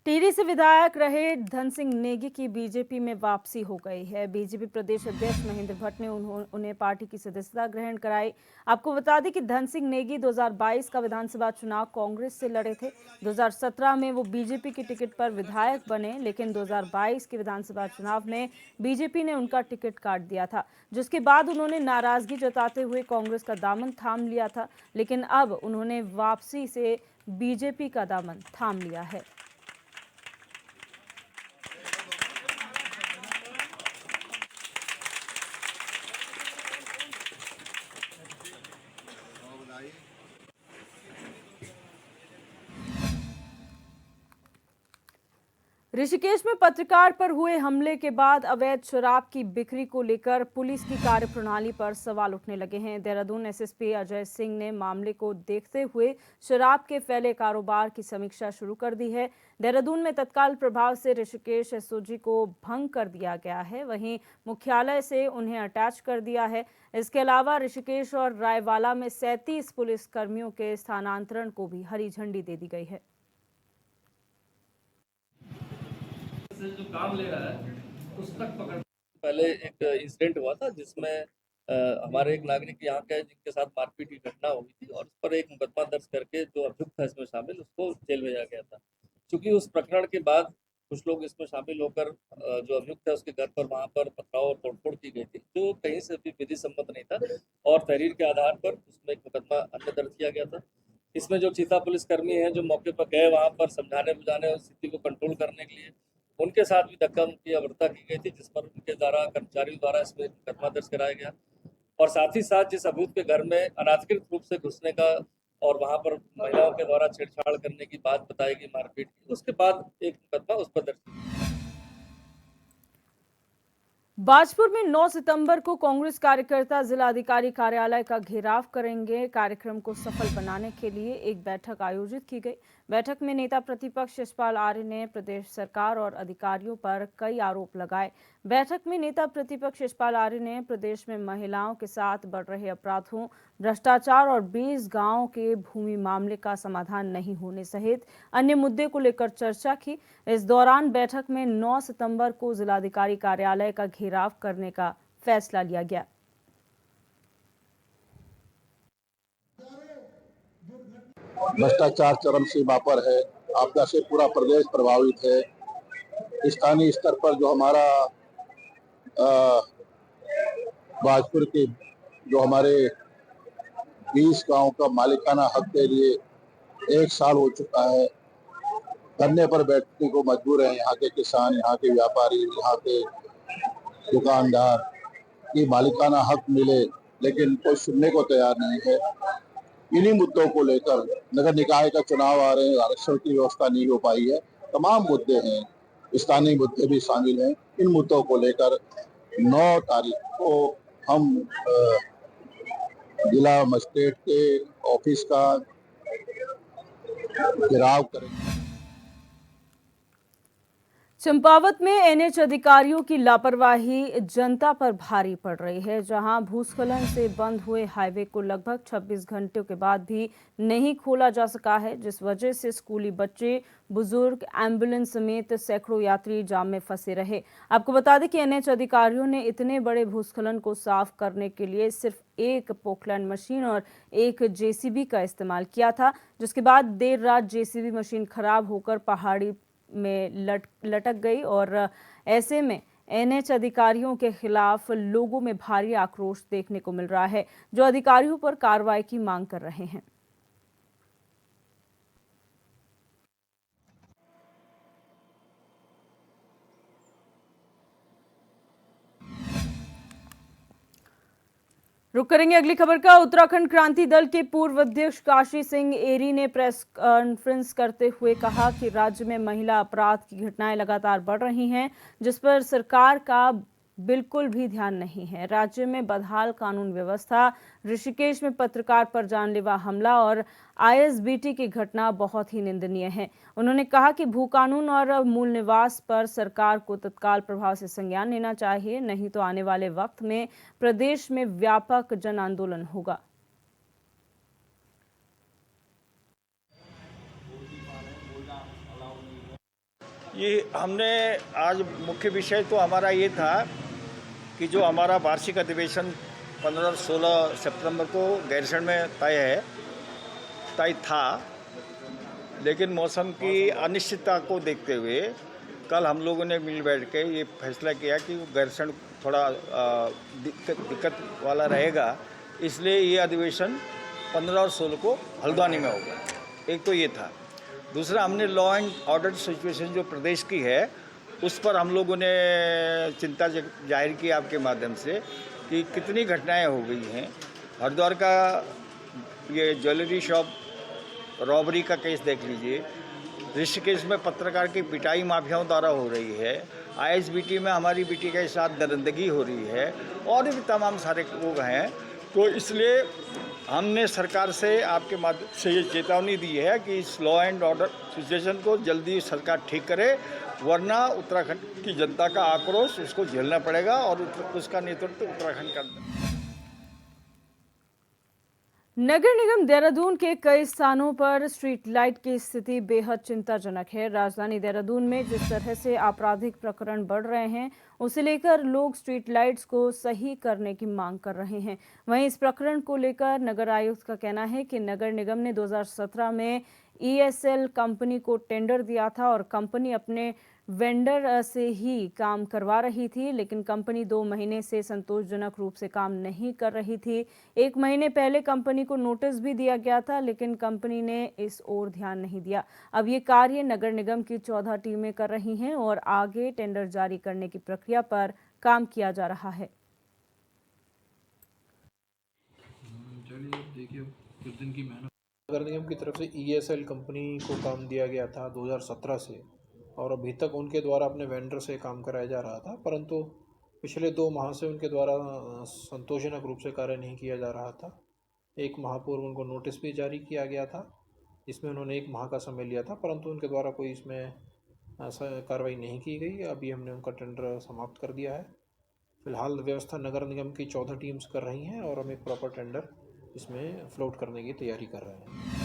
टिहरी से विधायक रहे धन सिंह नेगी की बीजेपी में वापसी हो गई है। बीजेपी प्रदेश अध्यक्ष महेंद्र भट्ट ने उन्हें पार्टी की सदस्यता ग्रहण कराई। आपको बता दें कि धन सिंह नेगी 2022 का विधानसभा चुनाव कांग्रेस से लड़े थे। 2017 में वो बीजेपी की टिकट पर विधायक बने, लेकिन 2022 के विधानसभा चुनाव में बीजेपी ने उनका टिकट काट दिया था, जिसके बाद उन्होंने नाराजगी जताते हुए कांग्रेस का दामन थाम लिया था। लेकिन अब उन्होंने वापसी से बीजेपी का दामन थाम लिया है। ऋषिकेश में पत्रकार पर हुए हमले के बाद अवैध शराब की बिक्री को लेकर पुलिस की कार्यप्रणाली पर सवाल उठने लगे हैं। देहरादून एसएसपी अजय सिंह ने मामले को देखते हुए शराब के फैले कारोबार की समीक्षा शुरू कर दी है। देहरादून में तत्काल प्रभाव से ऋषिकेश एसओजी को भंग कर दिया गया है, वहीं मुख्यालय से उन्हें अटैच कर दिया है। इसके अलावा ऋषिकेश और रायवाला में 37 पुलिस कर्मियों के स्थानांतरण को भी हरी झंडी दे दी गई है। से जो काम ले रहा है उस तक पकड़। पहले एक इंसिडेंट हुआ था जिसमें हमारे एक नागरिक यहाँ के जिनके साथ मारपीट की घटना हुई थी और उस पर एक मुकदमा दर्ज करके जो अभियुक्त है इसमें शामिल उसको जेल भेजा गया था। क्योंकि उस प्रकरण के बाद कुछ लोग इसमें शामिल होकर जो अभियुक्त है उसके घर पर वहाँ पर पथराव और तोड़फोड़ की गई थी, जो कहीं से भी विधि सम्मत नहीं था और तहरीर के आधार पर उसमें एक मुकदमा अन्य दर्ज किया गया था। इसमें जो चीता पुलिसकर्मी हैं जो मौके पर गए वहाँ पर समझाने बुझाने और स्थिति को कंट्रोल करने के लिए, उनके साथ भी धक्का मुक्की अवरता की गई थी, जिस पर उनके द्वारा कर्मचारियों द्वारा इसमें मुकदमा दर्ज कराया गया। और साथ ही साथ जिस अभियुक्त के घर में अनाधिकृत रूप से घुसने का और वहां पर महिलाओं के द्वारा छेड़छाड़ करने की बात बताई गई, मारपीट की, उसके बाद एक मुकदमा उस पर दर्ज किया। बाजपुर में 9 सितंबर को कांग्रेस कार्यकर्ता जिलाधिकारी कार्यालय का घेराव करेंगे। कार्यक्रम को सफल बनाने के लिए एक बैठक आयोजित की गई। बैठक में नेता प्रतिपक्ष यशपाल आर्य ने प्रदेश सरकार और अधिकारियों पर कई आरोप लगाए। बैठक में नेता प्रतिपक्ष यशपाल आर्य ने प्रदेश में महिलाओं के साथ बढ़ रहे अपराधों, भ्रष्टाचार और 20 गांवों के भूमि मामले का समाधान नहीं होने सहित अन्य मुद्दे को लेकर चर्चा की। इस दौरान बैठक में 9 सितंबर को जिलाधिकारी कार्यालय का घेराव करने का फैसला लिया गया। भ्रष्टाचार चरम सीमा पर है, आपदा से पूरा प्रदेश प्रभावित है। स्थानीय स्तर पर जो हमारा बाजपुर के जो हमारे 20 गांव का मालिकाना हक के लिए 1 साल हो चुका है। धरने पर बैठने को मजबूर है यहाँ के किसान, यहाँ के व्यापारी, यहाँ के दुकानदार की मालिकाना हक मिले, लेकिन कोई सुनने को तैयार नहीं है। इन्हीं मुद्दों को लेकर नगर निकाय का चुनाव आ रहे हैं, आरक्षण की व्यवस्था नहीं हो पाई है, तमाम मुद्दे हैं, स्थानीय मुद्दे भी शामिल हैं। इन मुद्दों को लेकर 9 तारीख को हम जिला मजिस्ट्रेट के ऑफिस का घेराव करेंगे। चंपावत में एनएच अधिकारियों की लापरवाही जनता पर भारी पड़ रही है, जहां भूस्खलन से बंद हुए हाईवे को लगभग 26 घंटों के बाद भी नहीं खोला जा सका है, जिस वजह से स्कूली बच्चे, बुजुर्ग, एम्बुलेंस समेत सैकड़ों यात्री जाम में फंसे रहे। आपको बता दें कि एनएच अधिकारियों ने इतने बड़े भूस्खलन को साफ करने के लिए सिर्फ एक पोकलैंड मशीन और एक जेसीबी का इस्तेमाल किया था, जिसके बाद देर रात जेसीबी मशीन खराब होकर पहाड़ी में लटक गई और ऐसे में एनएच अधिकारियों के खिलाफ लोगों में भारी आक्रोश देखने को मिल रहा है, जो अधिकारियों पर कार्रवाई की मांग कर रहे हैं। रुक करेंगे अगली खबर का। उत्तराखंड क्रांति दल के पूर्व अध्यक्ष काशी सिंह एरी ने प्रेस कॉन्फ्रेंस करते हुए कहा कि राज्य में महिला अपराध की घटनाएं लगातार बढ़ रही हैं, जिस पर सरकार का बिल्कुल भी ध्यान नहीं है। राज्य में बदहाल कानून व्यवस्था, ऋषिकेश में पत्रकार पर जानलेवा हमला और आईएसबीटी की घटना बहुत ही निंदनीय है। उन्होंने कहा कि भू कानून और मूल निवास पर सरकार को तत्काल प्रभाव से संज्ञान लेना चाहिए, नहीं तो आने वाले वक्त में प्रदेश में व्यापक जन आंदोलन होगा। ये हमने आज मुख्य विषय तो हमारा ये था कि जो हमारा वार्षिक अधिवेशन 15 और 16 सितंबर को गैरसैंण में तय था, लेकिन मौसम की अनिश्चितता को देखते हुए कल हम लोगों ने मिल बैठ के ये फैसला किया कि गैरसैंण थोड़ा दिक्कत वाला रहेगा, इसलिए ये अधिवेशन 15 और 16 को हल्द्वानी में होगा। एक तो ये था। दूसरा, हमने लॉ एंड ऑर्डर सिचुएशन जो प्रदेश की है उस पर हम लोगों ने चिंता जाहिर की आपके माध्यम से कि कितनी घटनाएं हो गई हैं। हरिद्वार का ये ज्वेलरी शॉप रॉबरी का केस देख लीजिए, ऋषिकेश में पत्रकार की पिटाई माफियाओं द्वारा हो रही है, आईएसबीटी में हमारी बेटी के साथ दरिंदगी हो रही है, और भी तमाम सारे लोग हैं। तो इसलिए हमने सरकार से आपके माध्यम से ये चेतावनी दी है कि इस लॉ एंड ऑर्डर सिचुएशन को जल्दी सरकार ठीक करे, वरना उत्तराखंड की जनता का आक्रोश उसको झेलना पड़ेगा और उसका नेतृत्व उत्तराखंड का। नगर निगम देहरादून के कई स्थानों पर स्ट्रीट लाइट की स्थिति बेहद चिंताजनक है। राजधानी देहरादून में जिस तरह से आपराधिक प्रकरण बढ़ रहे हैं, उसे लेकर लोग स्ट्रीट लाइट्स को सही करने की मांग कर रहे हैं। वहीं इस प्रकरण को लेकर नगर आयुक्त का कहना है कि नगर निगम ने 2017 में ESL कंपनी को टेंडर दिया था और कंपनी अपने वेंडर से ही काम करवा रही थी, लेकिन कंपनी 2 महीने से संतोषजनक रूप से काम नहीं कर रही थी। 1 महीने पहले कंपनी को नोटिस भी दिया गया था, लेकिन कंपनी ने इस ओर ध्यान नहीं दिया। अब ये कार्य नगर निगम की 14 टीमें कर रही हैं और आगे टेंडर जारी करने की प्रक्रिया पर काम किया जा रहा है। चलिए देखिए, कुछ दिन की मेहनत। नगर निगम की तरफ से ESL कंपनी को काम दिया गया था 2017 से, और अभी तक उनके द्वारा अपने वेंडर से काम कराया जा रहा था, परंतु पिछले 2 माह से उनके द्वारा संतोषजनक रूप से कार्य नहीं किया जा रहा था। 1 माह पूर्व उनको नोटिस भी जारी किया गया था, जिसमें उन्होंने 1 माह का समय लिया था, परंतु उनके द्वारा कोई इसमें कार्रवाई नहीं की गई। अभी हमने उनका टेंडर समाप्त कर दिया है। फिलहाल व्यवस्था नगर निगम की 14 टीम्स कर रही हैं और हम एक प्रॉपर टेंडर इसमें फ्लोट करने की तैयारी कर रहे हैं।